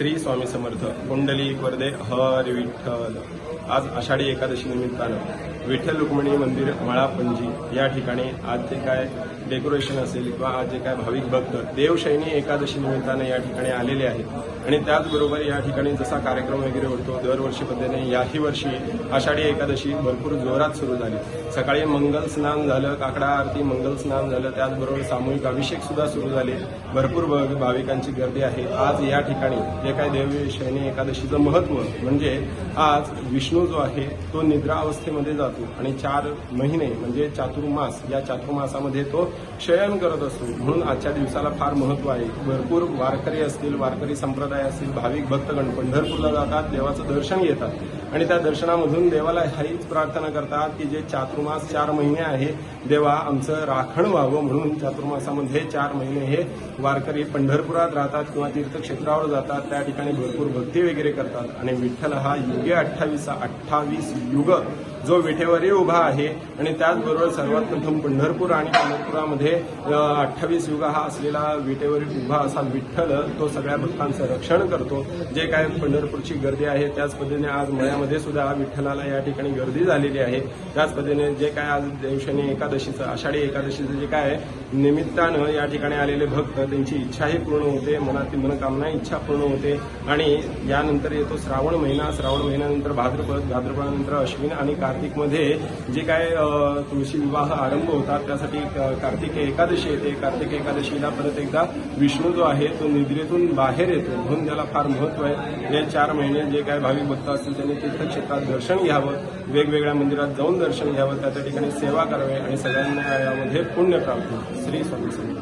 श्री स्वामी समर्थ कुंडलिक वरदे हर विठ्ठल। आज आषाढी एकादशी निमित्तानं विठ्ठल रुक्मिणी मंदिर मळापंजी या ठिकाणी आज जे काय डेकोरेशन असेल किंवा आज जे काय भाविक भक्त देवशयनी एकादशी निमित्तानं या ठिकाणी आलेले आहेत आणि त्याचबरोबर या ठिकाणी जसा कार्यक्रम वगैरे होतो दरवर्षी पद्धतीने याही वर्षी आषाढी एकादशी भरपूर जोरात सुरू झाली। सकाळी मंगल स्नान झालं, काकडा आरती, मंगल स्नान झालं, त्याचबरोबर सामूहिक अभिषेक सुद्धा सुरू झाले। भरपूर भाविकांची गर्दी आहे। आज या ठिकाणी जे काय देवशयनी एकादशीचं महत्त्व म्हणजे आज विष्णू जो आहे तो निद्रा अवस्थेमध्ये जातो आणि 4 महिने म्हणजे चातुर्मास, या चातुर्मासामध्ये तो शयन करत असतो। म्हणून आजच्या दिवसाला फार महत्त्व आहे। भरपूर वारकरी असतील, वारकरी संप्रदाय असतील, भाविक भक्तगण पंढरपूरला जातात, देवाचं दर्शन घेतात आणि त्या दर्शनामधून देवाला हीच प्रार्थना करतात की जे चातुर्मास 4 महिने आहे देवा आमचं राखण व्हावं। म्हणून चातुर्मासामध्ये 4 महिने हे वारकरी पंढरपुरात राहतात किंवा तीर्थक्षेत्रावर जातात, त्या ठिकाणी भरपूर भक्ती वगैरे करतात आणि विठ्ठल हा युगे 28 युग जो विठेवरही उभा आहे आणि त्याचबरोबर सर्वात प्रथम पंढरपूर आणि पंढरपुरामध्ये 28 युग हा असलेला विठेवर उभा असा विठ्ठल तो सगळ्या भक्तांचं रक्षण करतो। जे काय पंढरपूरची गर्दी आहे त्याच पद्धतीने आज मळ्यामध्ये सुद्धा विठ्ठलाला या ठिकाणी गर्दी झालेली आहे। त्याच पद्धतीने जे काय आज देवशयनी एकादशीचं, आषाढी एकादशीचं जे काय निमित्तानं या ठिकाणी आलेले भक्त त्यांची इच्छाही पूर्ण होते, मनातील मनोकामना इच्छा पूर्ण होते आणि यानंतर येतो श्रावण महिना, श्रावण महिन्यानंतर भाद्रपद, भाद्रपदानंतर अश्विन आणि कार्तिकमध्ये जे काय तुळशी विवाह आरंभ होतात त्यासाठी कार्तिक एकादशी येते। कार्तिक एकादशीला परत एकदा विष्णू जो आहे तो निद्रेतून बाहेर येतो, म्हणून त्याला फार महत्त्व आहे। हे 4 महिने जे काय भाविक भक्त असतील त्यांनी तीर्थक्षेत्रात दर्शन घ्यावं, वेगवेगळ्या मंदिरात जाऊन दर्शन घ्यावं, त्या ठिकाणी सेवा करावी आणि सगळ्यांना यामध्ये पुण्य प्राप्त होईल। श्री स्वामी समर्थ।